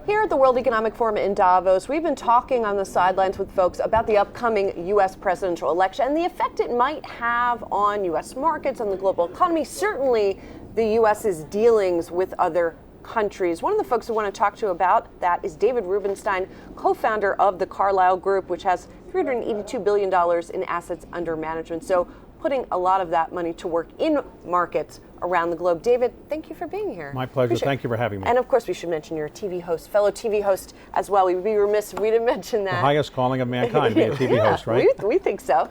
Here at the World Economic Forum in Davos, we've been talking on the sidelines with folks about the upcoming U.S. presidential election and the effect it might have on U.S. markets, on the global economy, certainly the U.S.'s dealings with other countries. One of the folks we want to talk to about that is David Rubenstein, co-founder of the Carlyle Group, which has $382 billion in assets under management. So putting a lot of that money to work in markets around the globe. David, thank you for being here. My pleasure. Thank you for having me. And of course, we should mention you're a TV host, fellow TV host as well. We would be remiss if we didn't mention that. The highest calling of mankind, being a TV host, right? We think so.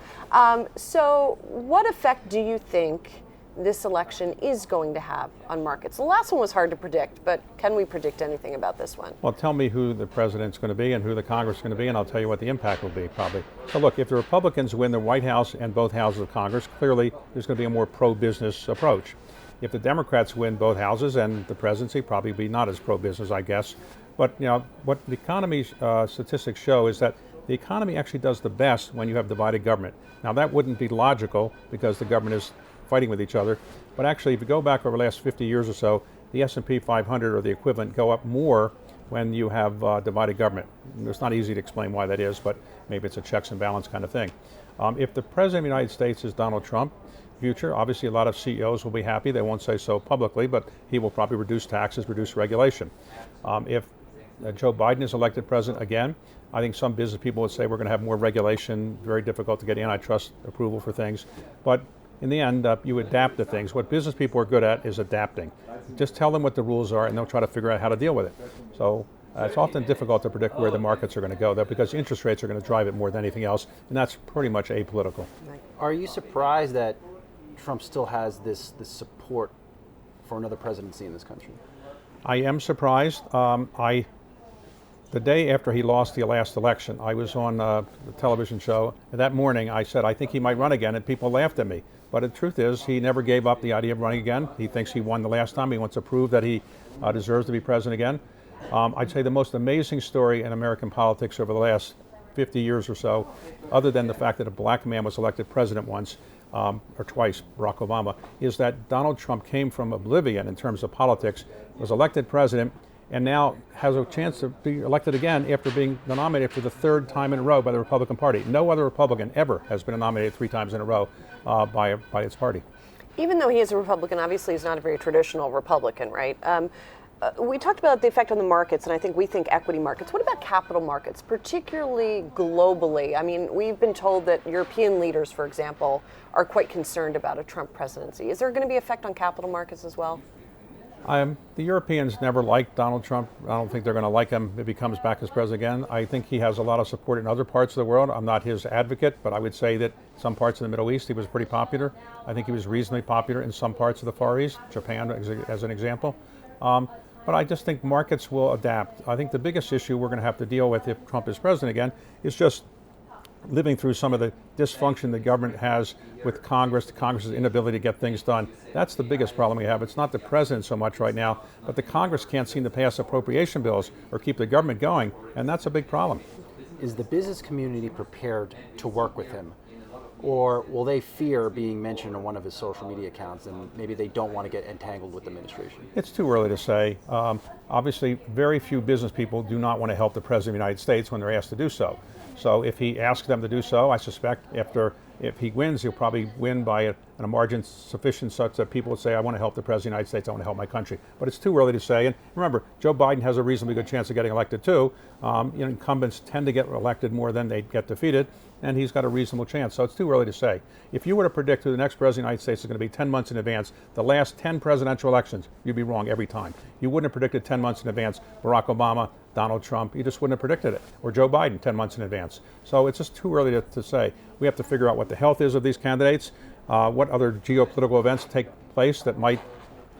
So what effect do you think this election is going to have on markets? The last one was hard to predict, but can we predict anything about this one? Well, tell me who the president's going to be and who the Congress is going to be, and I'll tell you what the impact will be, probably. So look, if the Republicans win the White House and both houses of Congress, clearly there's going to be a more pro-business approach. If the Democrats win both houses and the presidency, probably be not as pro-business, I guess. But you know what the economy statistics show is that the economy actually does the best when you have divided government. Now that wouldn't be logical because the government is fighting with each other, but actually if you go back over the last 50 years or so, the S&P 500 or the equivalent go up more when you have divided government. And it's not easy to explain why that is, but maybe it's a checks and balance kind of thing. If the President of the United States is Donald Trump, future, obviously a lot of CEOs will be happy. They won't say so publicly, but he will probably reduce taxes, reduce regulation. If Joe Biden is elected president again, I think some business people would say we're going to have more regulation, very difficult to get antitrust approval for things. But in the end, you adapt to things. What business people are good at is adapting. Just tell them what the rules are and they'll try to figure out how to deal with it. So it's often difficult to predict where the markets are going to go, though, because interest rates are going to drive it more than anything else, and that's pretty much apolitical. Are you surprised that Trump still has this support for another presidency in this country? I am surprised. The day after he lost the last election, I was on the television show, and that morning I said, I think he might run again, and people laughed at me. But the truth is, he never gave up the idea of running again. He thinks he won the last time. He wants to prove that he deserves to be president again. I'd say the most amazing story in American politics over the last 50 years or so, other than the fact that a black man was elected president once, or twice, Barack Obama, is that Donald Trump came from oblivion in terms of politics, was elected president, and now has a chance to be elected again after being nominated for the third time in a row by the Republican Party. No other Republican ever has been nominated 3 times in a row by its party. Even though he is a Republican, obviously he's not a very traditional Republican, right? We talked about the effect on the markets, and I think we think equity markets. What about capital markets, particularly globally? I mean, we've been told that European leaders, for example, are quite concerned about a Trump presidency. Is there going to be effect on capital markets as well? The Europeans never liked Donald Trump. I don't think they're going to like him if he comes back as president again. I think he has a lot of support in other parts of the world. I'm not his advocate, but I would say that some parts of the Middle East he was pretty popular. I think he was reasonably popular in some parts of the Far East, Japan as an example. But I just think markets will adapt. I think the biggest issue we're going to have to deal with if Trump is president again is just living through some of the dysfunction the government has with Congress, Congress's inability to get things done. That's the biggest problem we have. It's not the president so much right now, but the Congress can't seem to pass appropriation bills or keep the government going, and that's a big problem. Is the business community prepared to work with him? Or will they fear being mentioned on one of his social media accounts and maybe they don't want to get entangled with the administration? It's too early to say. Obviously, very few business people do not want to help the President of the United States when they're asked to do so. So if he asks them to do so, I suspect if he wins, he'll probably win by a margin sufficient such that people would say, I want to help the President of the United States, I want to help my country. But it's too early to say. And remember, Joe Biden has a reasonably good chance of getting elected too. Incumbents tend to get elected more than they get defeated, and he's got a reasonable chance. So it's too early to say. If you were to predict who the next President of the United States is going to be 10 months in advance, the last 10 presidential elections, you'd be wrong every time. You wouldn't have predicted 10 months in advance Barack Obama, Donald Trump. You just wouldn't have predicted it. Or Joe Biden 10 months in advance. So it's just too early to say. We have to figure out what the health is of these candidates, what other geopolitical events take place that might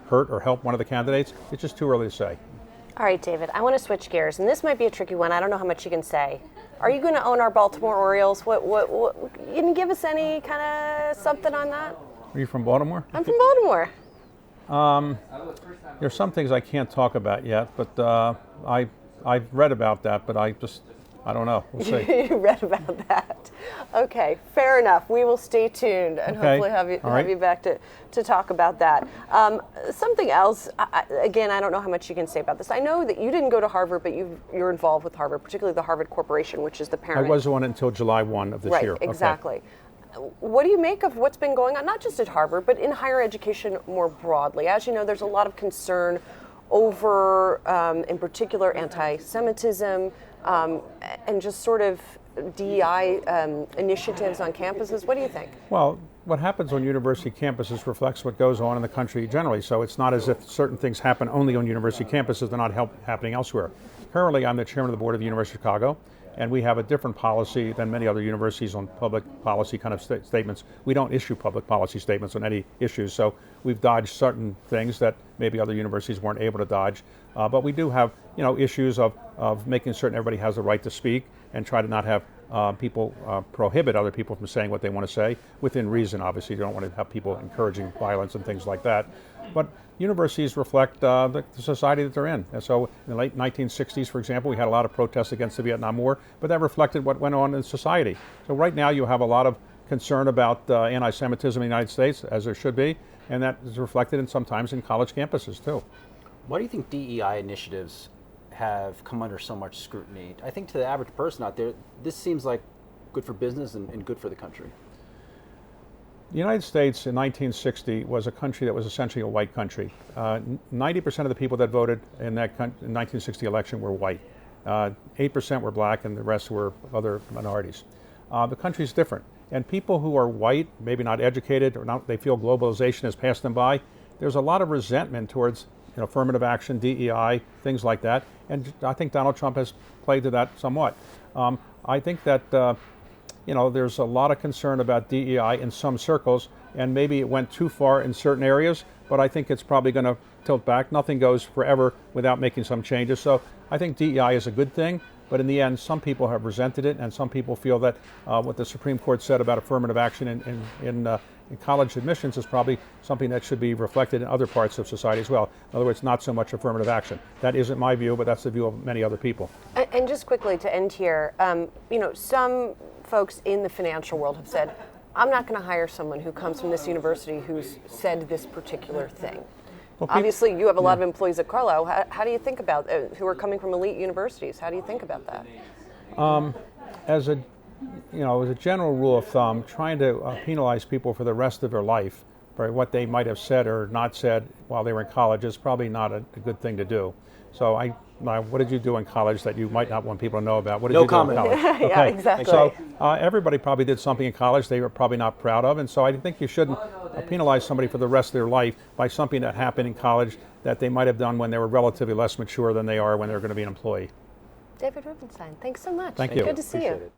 hurt or help one of the candidates. It's just too early to say. All right, David, I want to switch gears, and this might be a tricky one. I don't know how much you can say. Are you going to own our Baltimore Orioles? What can you give us any kind of something on that? Are you from Baltimore? I'm from Baltimore. There's some things I can't talk about yet, but I've read about that, but I just I don't know. We'll see. You read about that. Okay, fair enough. We will stay tuned and Okay. hopefully have Right. you back to talk about that. Something else, again, I don't know how much you can say about this. I know that you didn't go to Harvard, but you're involved with Harvard, particularly the Harvard Corporation, which is the I parent. was the one until July 1 of this Right, year. Okay. exactly. What do you make of what's been going on, not just at Harvard, but in higher education more broadly? As you know, there's a lot of concern over, in particular, anti-Semitism and just sort of DEI initiatives on campuses. What do you think? Well, what happens on university campuses reflects what goes on in the country generally. So it's not as if certain things happen only on university campuses, they're not happening elsewhere. Currently, I'm the chairman of the board of the University of Chicago, and we have a different policy than many other universities on public policy kind of statements. We don't issue public policy statements on any issues, so we've dodged certain things that maybe other universities weren't able to dodge. But we do have, issues of making certain everybody has the right to speak and try to not have people prohibit other people from saying what they want to say within reason. Obviously, you don't want to have people encouraging violence and things like that. But universities reflect the society that they're in. And so in the late 1960s, for example, we had a lot of protests against the Vietnam War, but that reflected what went on in society. So right now you have a lot of concern about anti-Semitism in the United States, as there should be, and that is reflected sometimes in college campuses too. Why do you think DEI initiatives have come under so much scrutiny? I think to the average person out there, this seems like good for business and good for the country. The United States in 1960 was a country that was essentially a white country. 90% of the people that voted in that 1960 election were white. 8% were black and the rest were other minorities. The country's different. And people who are white, maybe not educated, or not, they feel globalization has passed them by, there's a lot of resentment towards affirmative action, DEI, things like that. And I think Donald Trump has played to that somewhat. I think that there's a lot of concern about DEI in some circles, and maybe it went too far in certain areas, but I think it's probably going to tilt back. Nothing goes forever without making some changes. So I think DEI is a good thing, but in the end, some people have resented it, and some people feel that what the Supreme Court said about affirmative action in college admissions is probably something that should be reflected in other parts of society as well. In other words, not so much affirmative action. That isn't my view, but that's the view of many other people. And just quickly to end here, some folks in the financial world have said, I'm not going to hire someone who comes from this university who's said this particular thing. Well, obviously, you have a lot of employees at Carlyle. How do you think about who are coming from elite universities? How do you think about that? As a general rule of thumb, trying to penalize people for the rest of their life for what they might have said or not said while they were in college is probably not a good thing to do. So what did you do in college that you might not want people to know about? What did you do in college? Okay. Yeah, exactly. So everybody probably did something in college they were probably not proud of, and so I think you shouldn't penalize somebody for the rest of their life by something that happened in college that they might have done when they were relatively less mature than they are when they're going to be an employee. David Rubenstein, thanks so much. Thank you. Good to see you. Appreciate it.